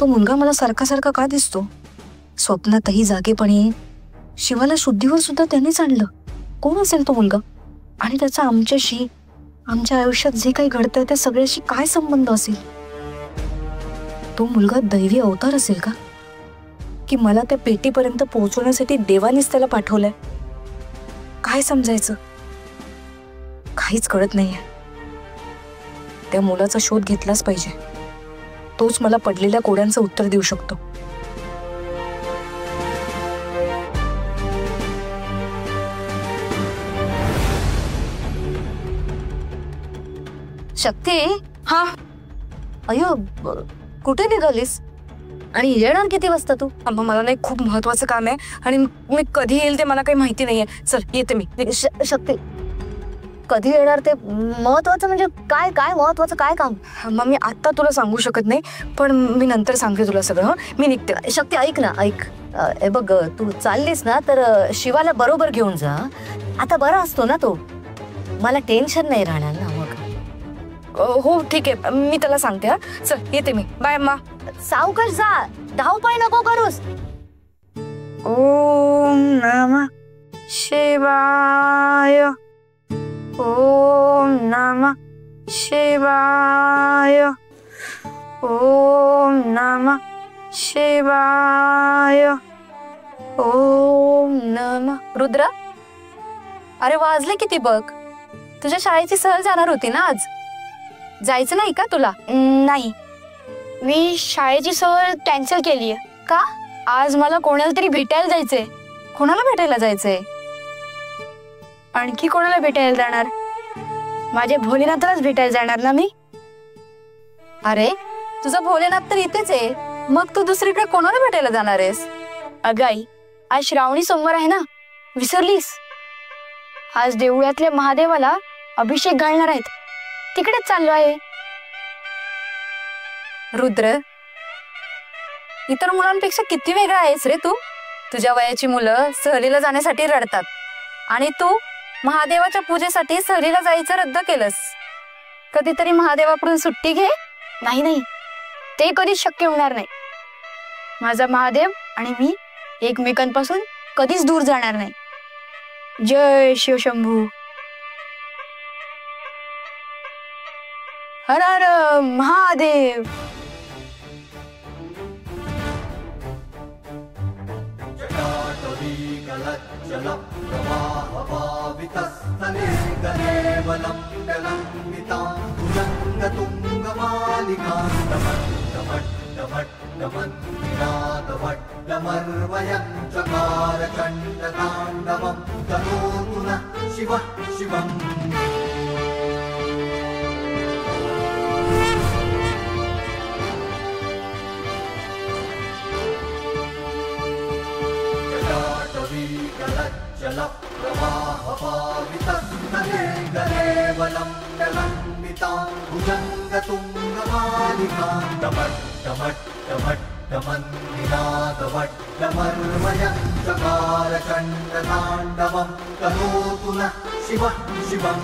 तो मुलगा मला सारखा सारखा का दिसतो? स्वप्नातही जागेपणी शिवाला शुद्धीवर सुद्धा त्यांनीच आणलं. कोण असेल तो मुलगा? आणि त्याचा आमच्याशी, आमच्या आयुष्यात जे काही घडतंय त्या सगळ्याशी काय संबंध असेल? तो मुलगा दैवी अवतार असेल का? की मला त्या पेटीपर्यंत पोहोचवण्यासाठी देवानेच त्याला पाठवलंय? काय समजायचं? काहीच कळत नाहीये. त्या मुलाचा शोध घेतलाच पाहिजे. तोच मला पडलेल्या कोड्यांचं उत्तर देऊ शकतो. शक्ती, हा अयो कुठे निघालीस आणि येणार किती वाजता तू? मला नाही, खूप महत्वाचं काम आहे आणि मी कधी येईल ते मला काही माहिती नाहीये. चल येते मी. शक्ती, कधी येणार ते महत्वाचं म्हणजे काय? काय महत्वाचं काय काम? मग मी आता तुला सांगू शकत नाही, पण मी नंतर सांगते तुला सगळं. मी निघते. शक्ती ऐक ना, ऐक. हे बघ, तू चाललीस ना तर शिवाला बरोबर घेऊन जा. आता बरा असतो ना तो, मला टेन्शन नाही राहणार ना मग. हो ठीक आहे, मी त्याला सांगते. हा चल येते मी. बाय अम्मा. सावकाश जा, धावपळ नको करूस. ओम नमः शिवाय. ओम नमः शिवाय. ओम नमः शिवाय. ओम नमः. रुद्र, अरे वाजले किती बघ? तुझ्या शाळेची सहल जाणार होती ना आज? जायचं नाही का तुला? नाही, मी शाळेची सहल कॅन्सल केली आहे. का? आज मला कोणाला तरी भेटायला जायचंय. कोणाला भेटायला जायचंय? आणखी कोणाला भेटायला जाणार? माझ्या भोलेनाथलाच भेटायला जाणार ना मी. अरे तुझा भोलेनाथ तर इथेच आहे, मग तू दुसरीकडे कोणाला भेटायला जाणार आहेस? अगं आई, आज श्रावणी सोमवार आहे ना, विसरलीस? आज देवळातल्या महादेवाला अभिषेक घालणार आहेत, तिकडेच चाललो आहे. रुद्र, इतर मुलांपेक्षा किती वेगळा आहेस रे तू. तुझ्या वयाची मुलं सहलीला जाण्यासाठी रडतात आणि तू महादेवाच्या पूजेसाठी सहलीला जायचं रद्द केलंस. कधीतरी महादेवाकडून सुट्टी घे. नाही नाही, ते कधीच शक्य होणार नाही. माझा महादेव आणि मी एकमेकांपासून कधीच दूर जाणार नाही. जय शिवशंभू. हर हर महादेव. शिव शिवम्. शिव शिवम्.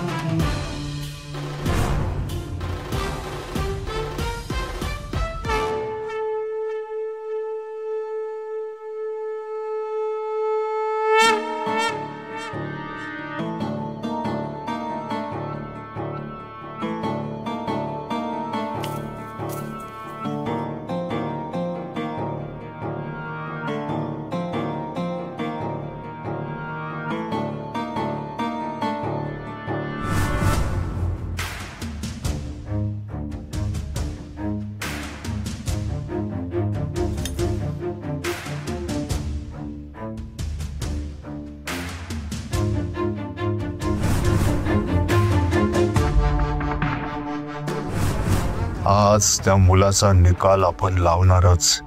आज त्या मुलाचा निकाल आपण लावणारच.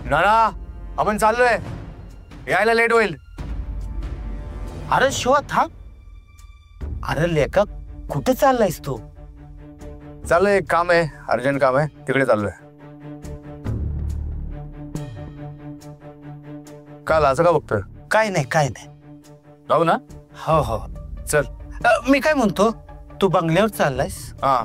नाना, आपण चाललोय, यायला लेट होईल. अरे शिवा थांब. अरे लेका, कुठे चाललायस तू? चाललोय, एक काम आहे, अर्जंट काम आहे, तिकडे चाललोय. काल असं का बघतोय? काय नाही जाऊ ना. हो हो चल. मी काय म्हणतो, तू बंगल्यावर चाललायस? हा.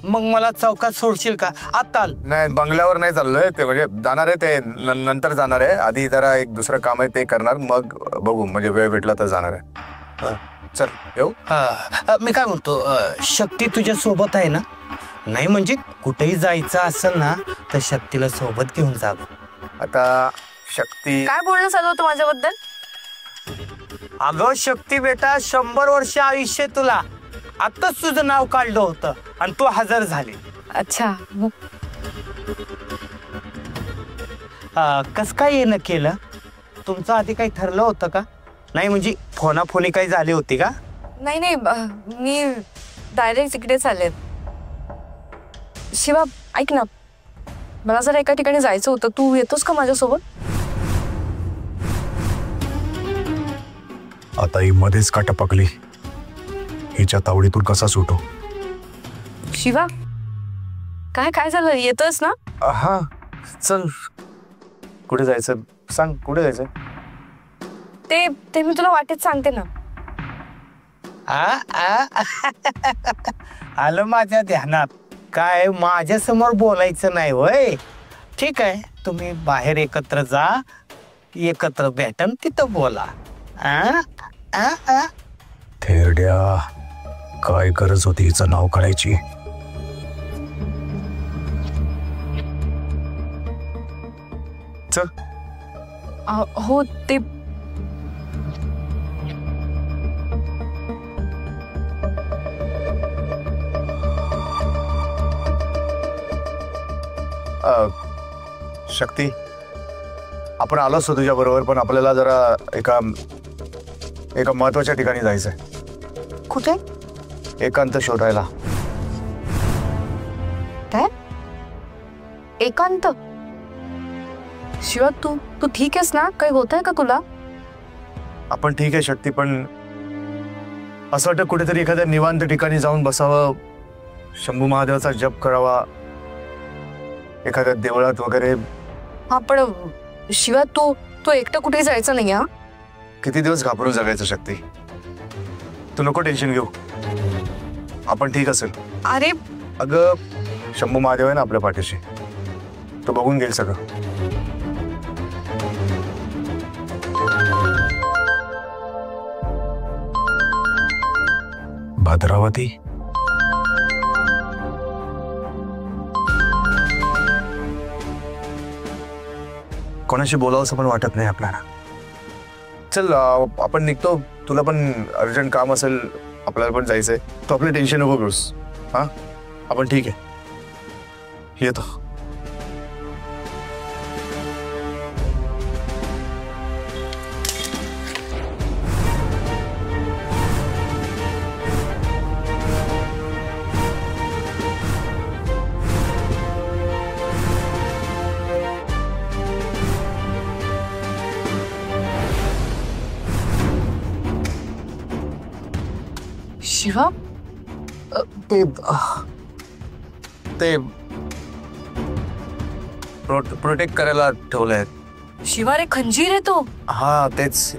मग मला चौकात सोडशील का? आता नाही, बंगल्यावर नाही चाललोय. ते म्हणजे जाणार आहे, ते नंतर जाणार आहे. आधी जरा एक दुसरं काम आहे ते करणार, मग बघू. म्हणजे वेळ भेटला तर जाणार आहे. चल येऊ. मी काय म्हणतो, शक्ती तुझ्या सोबत आहे ना? नाही म्हणजे कुठेही जायचं असेल ना तर शक्तीला सोबत घेऊन जा. आता शक्ती काय बोलणं चालू होतं माझ्याबद्दल? अगं शक्ती बेटा, 100 वर्ष आयुष्य तुला. आताच तुझं नाव काढलं होतं आणि तू हजर झाली. अच्छा, कस काय येणं केलं? तुमचं आधी काही ठरलं होतं का? नाही म्हणजे फोनाफोनी काही झाली होती का? नाही मी डायरेक्ट इकडेच आले. शिवा ऐक ना, मला जरा एका ठिकाणी जायचं होतं, तू येतोस का माझ्यासोबत? आता ही मध्येच का टपकली? हिच्या तावडीतून कसा सुटू? शिवा काय काय झालं, येतोस ना? हा चल. कुठे जायचं सांग, कुठे जायचं? ते मी तुला वाटेत सांगते ना. आलं माझ्या ध्यानात. काय माझ्या समोर बोलायचं नाही होय? ठीक आहे, तुम्ही बाहेर एकत्र जा, एकत्र भेटन तिथं बोला. थेरड्या, काय गरज होती हिचं नाव काढायची? चल. हो ते शक्ती, आपण आलोच तुझ्या बरोबर, पण आपल्याला जरा एका महत्वाच्या ठिकाणी जायचंय. कुठे? एकांत शोधायला. काय एकांत? शिवा तू ठीक आहेस ना? काही होत आहे का तुला? आपण ठीक आहे शक्ती, पण असं वाटतं कुठेतरी एखाद्या निवांत ठिकाणी जाऊन बसावं, शंभू महादेवाचा जप करावा, एखाद्या देवळात वगैरे. हा पण शिवा तू एकटं कुठे जायचं नाही. हा किती दिवस घाबरून जगायचं शक्ती? तू नको टेन्शन घेऊ, आपण ठीक असेल. अरे अगं शंभू महादेव आहे ना आपल्या पाठीशी, तो बघून घेईल सगळं. भद्रावती, कोणाशी बोलावंसं पण वाटत नाही आपल्याला. चल आपण निघतो. तुला पण अर्जंट काम असेल, आपल्याला पण जायचंय. तू आपलं टेन्शन नको घेऊस. हा आपण ठीक आहे, येतो. शिवा ते प्रोटेक्ट करायला ठेवलंय. शिवा रे खंजीर आहे तो. हा तेच.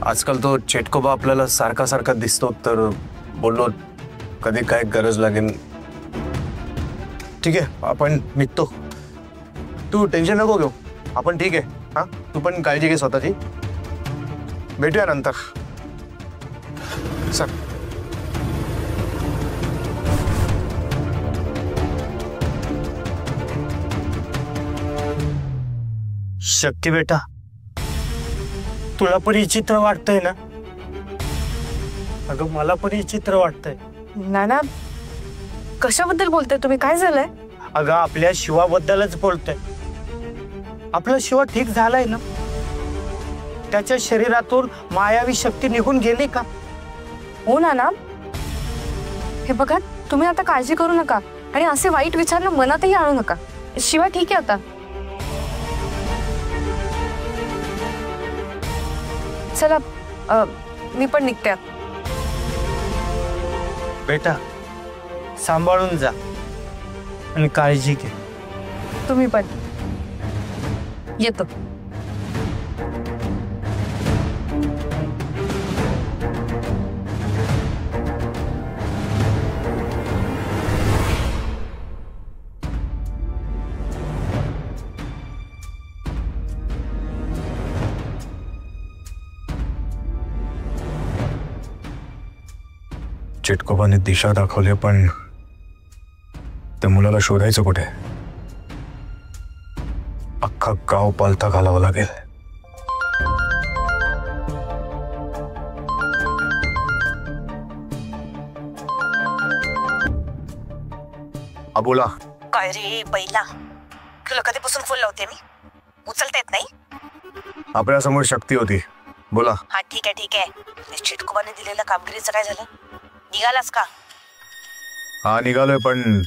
आजकाल तो चेटकोबा आपल्याला सारखा सारखा दिसतो, तर बोललो कधी काय गरज लागेल. ठीक आहे, आपण निघतो. तू टेन्शन नको घेऊ, आपण ठीक आहे. हा तू पण काळजी घे स्वतःची. भेटूया नंतर. चल. शक्ती बेटा, तुला पण विचित्र वाटतंय ना? अगं मला पण विचित्र वाटतंय. नाना कशाबद्दल बोलताय तुम्ही? काय झालंय? अगं आपल्या शिवाबद्दलच बोलतोय. आपला शिवा ठीक झालाय ना? त्याच्या शरीरातून मायावी शक्ती निघून गेली का? हो नाना, हे बघा तुम्ही आता काळजी करू नका आणि असे वाईट विचार मनातही आणू नका. शिवा ठीक आहे आता. चला मी पण निघते. बेटा सांभाळून जा आणि काळजी घे. तुम्ही पण. येतो. चिटकोबाने दिशा दाखवली, पण त्या मुलाला शोधायचं कुठे? अख्खा गाव पालथा घालावं लागेल. बोला. काय रे बैला, तुला कधीपासून फोन लावते मी, उचलता येत नाही? आपल्यासमोर शक्ती होती, बोला. हा ठीक आहे. चिटकोबाने दिलेल्या कामगिरीचं काय झालं? निघालास का? हा निघालोय, पण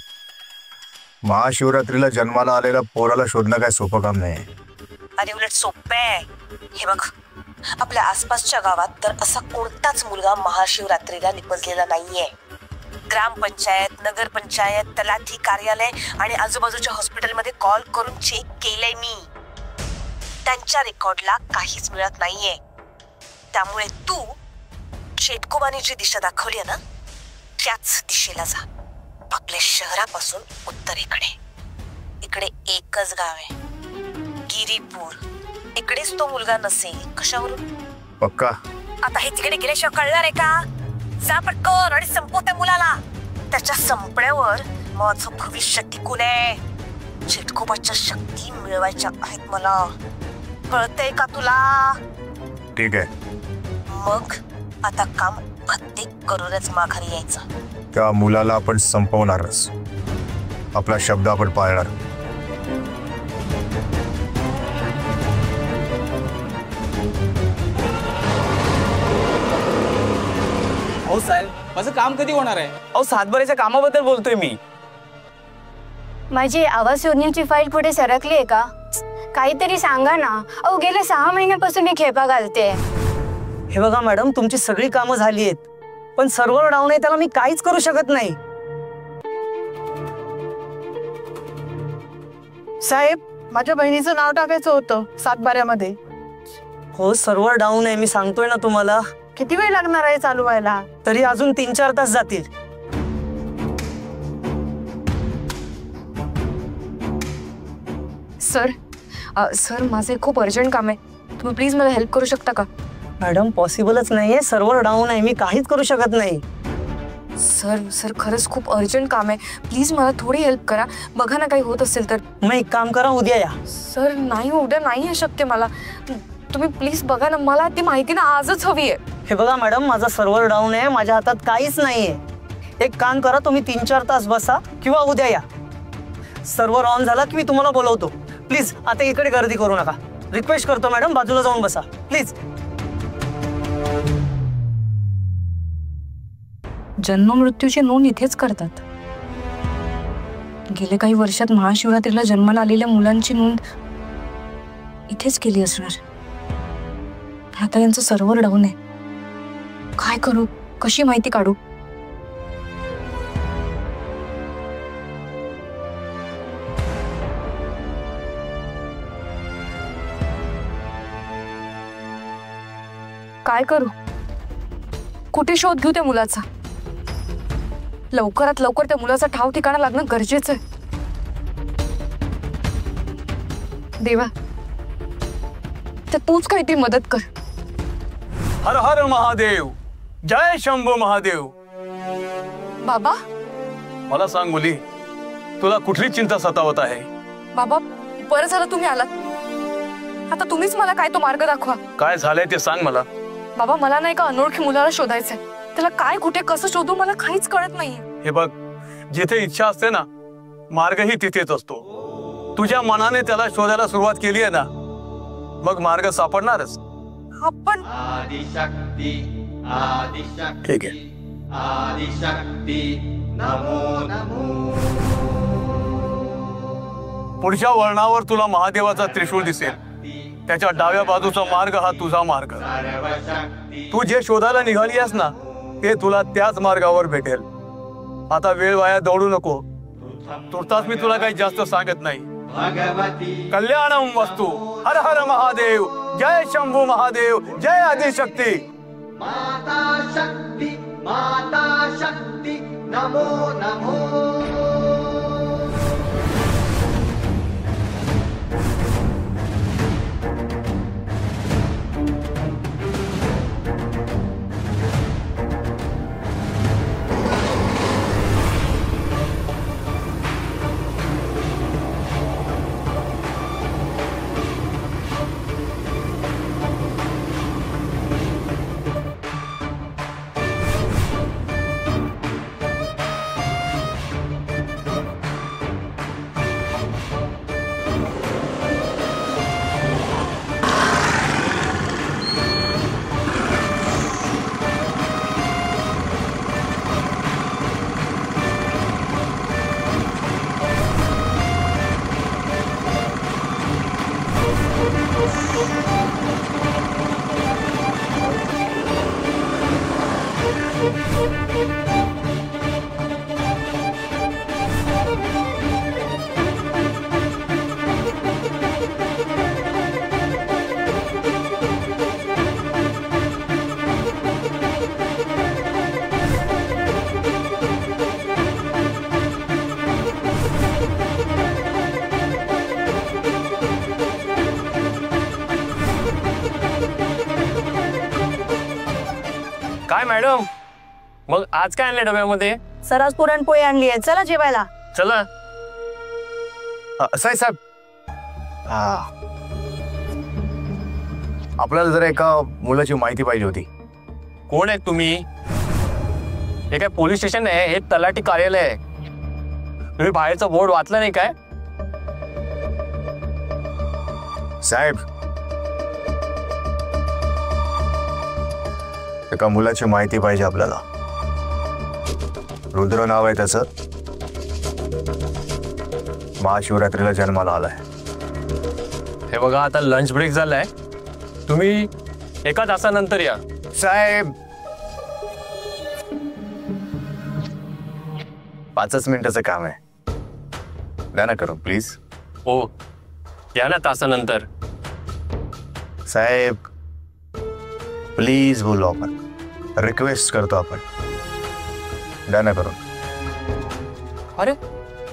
महाशिवरात्रीला जन्माला आलेल्या पोराला शोधणं काय सोपं काम नाही. अरे उलट सोपं आहे. हे बघ, आपल्या आसपासच्या गावात तर असा कोणताच मुलगा महाशिवरात्रीला निपजलेला नाहीये. ग्रामपंचायत, नगरपंचायत, तलाठी कार्यालय आणि आजूबाजूच्या हॉस्पिटलमध्ये कॉल करून चेक केलंय मी. त्यांच्या रेकॉर्डला काहीच मिळत नाहीये. त्यामुळे तू चेटकोबाने जी दिशा दाखवली आहे ना, त्याच दिशेला जा. आपल्या शहरापासून उत्तरेकडे. इकडे एकच गाव आहे, गिरीपूर. इकडेच तो मुलगा नसेल. कशावरून? पक्का? आता हे तिकडे गेल्याशिवाय कळणार आहे का? जा पटकन आणि संपव त्या मुलाला. त्याच्या संपण्यावर माझं भविष्य टिकून आहे. चिटकोबाच्या शक्ती मिळवायच्या आहेत मला. कळतंय का तुला? ठीक आहे. मग आता काम प्रत्येक करूनच माघारी यायचं. त्या मुलाला आपण संपवणारच. आपला शब्द आपण पाळणार. अहो साहेब, माझं काम कधी होणार आहे? अहो सातबाऱ्याच्या कामाबद्दल बोलतोय मी. माझी आवास योजनेची फाईल पुढे सरकली आहे का? काहीतरी सांगा ना. अहो गेल्या 6 महिन्यापासून मी खेपा घालते. हे बघा मॅडम, तुमची सगळी कामं झाली आहेत, पण सर्व्हर डाऊन आहे, त्याला मी काहीच करू शकत नाही. साहेब, माझ्या बहिणीचं नाव टाकायचं होतं सातबाऱ्यामध्ये. हो, सर्व्हर डाऊन आहे, मी सांगतोय ना तुम्हाला. किती वेळ लागणार आहे चालू व्हायला? तरी अजून 3-4 तास जातील. सर माझे खूप अर्जंट काम आहे. तुम्ही प्लीज मला हेल्प करू शकता का? मॅडम पॉसिबलच नाहीये, सर्व्हर डाऊन आहे, मी काहीच करू शकत नाही. सर खरंच खूप अर्जंट काम आहे. प्लीज मला थोडी हेल्प करा. बघा ना काही होत असेल तर. मग एक काम करा, उद्या या. सर नाही, उद्या नाही आहे शक्य मला. तुम्ही प्लीज बघा ना, मला ती माहिती ना आजच हवी आहे. हे बघा मॅडम, माझा सर्व्हर डाऊन आहे, माझ्या हातात काहीच नाहीये. एक काम करा, तुम्ही 3-4 तास बसा किंवा उद्या या. सर्व्हर ऑन झाला की मी तुम्हाला बोलवतो. प्लीज आता इकडे गर्दी करू नका. रिक्वेस्ट करतो मॅडम, बाजूला जाऊन बसा प्लीज. जन्म मृत्यूची नोंद इथेच करतात. गेले काही वर्षात महाशिवरात्रीला जन्माला आलेल्या मुलांची नोंद इथेच केली असणार. आता यांचं सर्व्हर डाऊन आहे. काय करू? कशी माहिती काढू? काय करू? कुठे शोध घेऊ त्या मुलाचा? लवकरात लवकर त्या मुलाचा ठाव ठिकाणा लागणं गरजेचं आहे. देवा, तर तूच काहीतरी मदत कर. हर हर महादेव, जय शंभू महादेव. बाबा, मला सांग मुली, तुला कुठली चिंता सतावत आहे? बाबा बरं झालं तुम्ही आलात. आता तुम्हीच मला काय तो मार्ग दाखवा. काय झालंय ते सांग मला. बाबा मला ना एका अनोळखी मुलाला शोधायचंय. त्याला काय कुठे कसं शोधू मला काहीच कळत नाहीये. हे बघ, जिथे इच्छा असते ना, मार्गही तिथेच असतो. तुझ्या मनाने त्याला शोधायला सुरुवात केली आहे ना, मग मार्ग सापडणारच. आपण आदिशक्ती आदिशक्ती ठीक आहे. आदिशक्ती नमो नमो. पुढच्या वळणावर तुला महादेवाचा त्रिशूळ दिसेल. त्याच्या डाव्या बाजूचा मार्ग हा तुझा मार्ग. तू जे शोधायला निघाली आहेस ना, ते तुला त्याच मार्गावर भेटेल. आता वेळ वाया दौडू नको. तुर्तास मी तुला काही जास्त सांगत नाही. कल्याणम वस्तू. हर हर महादेव, जय शंभू महादेव, जय आदिशक्ती. माता शक्ती नमो नमो. काय मॅडम, मग आज काय आणले डब्यामध्ये? सर आज पुरणपोळी आणली आहे, चला जेवायला. चला. साहेब, आपल्याला जरा एका मुलाची माहिती पाहिजे होती. कोण आहे तुम्ही? हे काय पोलीस स्टेशन आहे? हे तलाठी कार्यालय आहे. तुम्ही बाहेरचा बोर्ड वाचला नाही काय? साहेब, एका मुलाची माहिती पाहिजे आपल्याला. रुद्र नाव आहे त्याचं. महाशिवरात्रीला जन्माला आलाय. हे बघा, आता लंच ब्रेक झालाय, तुम्ही 1 तासानंतर या. साहेब, 5 मिनिटाचं काम आहे, द्या ना करून प्लीज. हो, या ना तासानंतर. साहेब प्लीज बोलू आपण, रिक्वेस्ट करतो आपण, द्या ना करून. अरे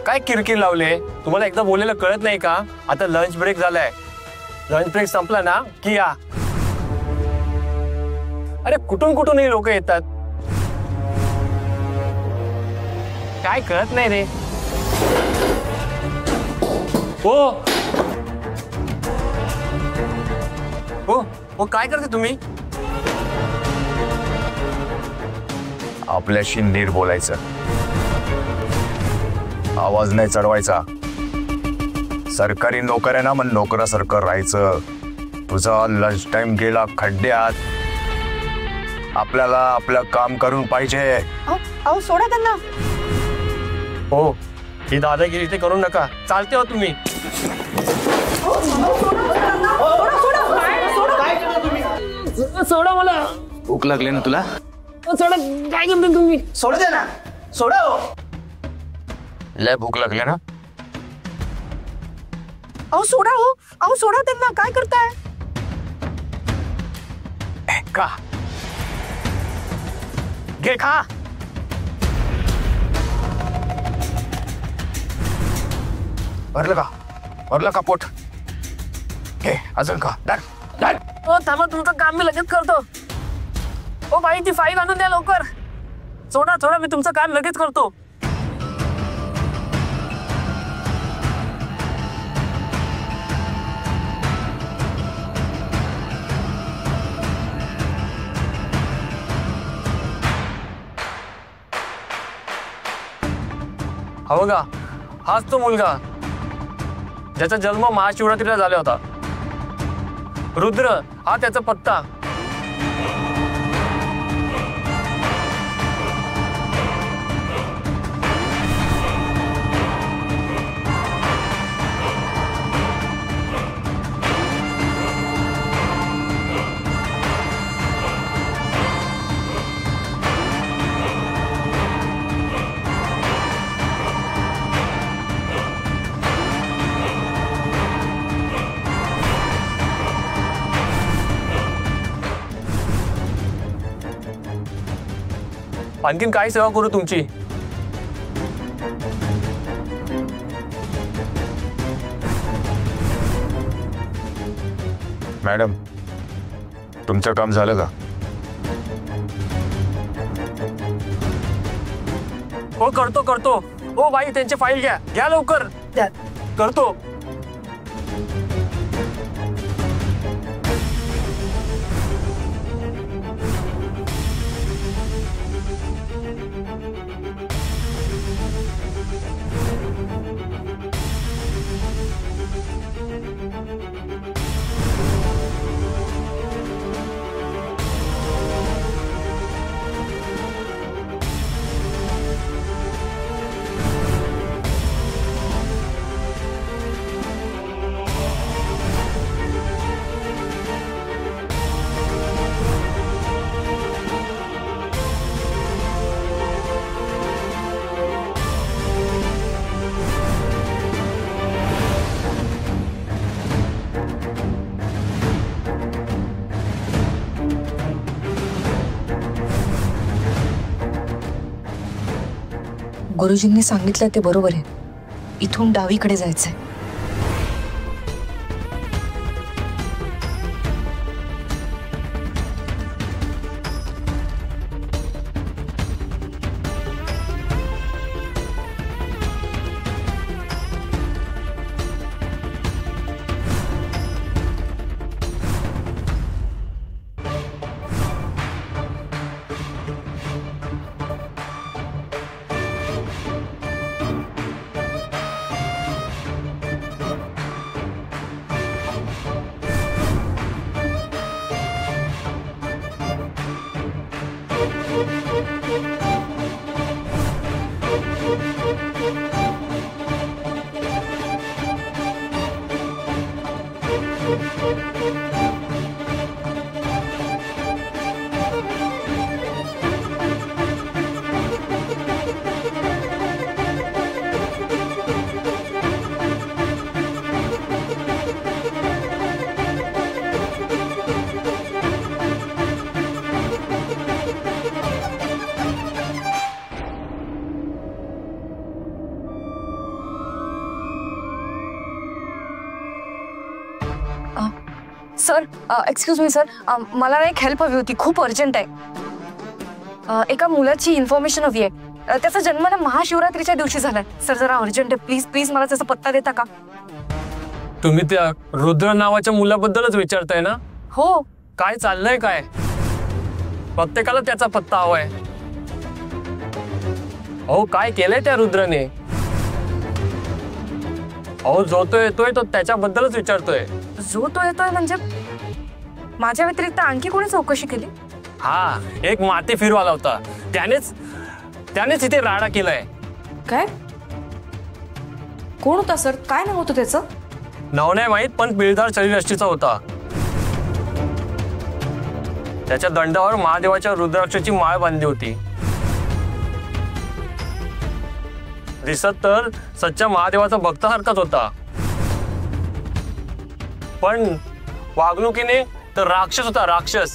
काय किरकिर लावले? तुम्हाला एकदा बोललेलं कळत नाही का? आता लंच ब्रेक झालाय, लंच ब्रेक संपला ना की या. अरे कुठून कुठूनही लोक येतात, काय कळत नाही रे. हो हो हो, काय करते तुम्ही? आपल्याशी नीट बोलायचं, आवाज नाही चढवायचा. सरकारी नोकर आहे ना, मग नोकरासारखं राहायचं. तुझा लंच टाइम गेला खड्ड्यात. आपल्याला आपलं काम करून पाहिजे. अहो सोडा त्यांना. हो, ही दादागिरी ते करू नका. चालते हो तुम्ही. सोडा मला. भूक लागली ना तुला? सोडा, काय करते तुम्ही? सोड दे ना, सोडा. लय भूक लागली ना? अहो सोडा. हो अहो सोडा त्यांना, काय करताय? का घे, खा. भरलं का पोट? घे अजून का. हो थांबा, तुमचं काम मी लगेच करतो. ओ बाई, ती फाईल आणून द्या लवकर. सोडा सोडा, मी तुमचं काम लगेच करतो. हा बघा, हाच तो मुलगा ज्याचा जन्म महाशिवरात्रीला झाला होता. रुद्र हा त्याचा पत्ता. आणखीन काय सेवा करू तुमची? मॅडम, तुमचं काम झालं का? हो करतो करतो. हो बाई, त्यांची फाईल घ्या, घ्या लवकर. करतो. गुरुजींनी सांगितलं ते बरोबर आहे. इथून डावीकडे जायचंय. सर, एक्सक्यूज मी सर, मला ना एक हेल्प हवी होती, खूप अर्जंट आहे. एका मुलाची इन्फॉर्मेशन हवी आहे. त्याचा जन्म ना महाशिवरात्रीच्या दिवशी झालाय. सर जरा अर्जंट आहे, प्लीज प्लीज मला त्याचा पत्ता देता का? तुम्ही त्या रुद्र नावाच्या मुलाबद्दलच विचारताय ना? हो. काय चाललंय काय? प्रत्येकाला त्याचा पत्ता हवाय. अहो काय केलंय त्या रुद्रने? अहो जो तो येतोय तो त्याच्याबद्दलच विचारतोय. जो तो येतोय म्हणजे माझ्या व्यतिरिक्त आणखी कोणी चौकशी केली? हा, एक माती फिरवाला होता, त्यानेच इथे राडा केलाय. काय? कोण होता सर? काय नाव होतं त्याचं? नाव नाही माहित, पण पिळदार शरीरयष्टीचा होता. त्याच्या दंडावर महादेवाच्या रुद्राक्षाची माळ बांधली होती. दिसत तर सच्चा महादेवाचा भक्तासारखाच होता, पण वागणुकीने तर राक्षस होता, राक्षस.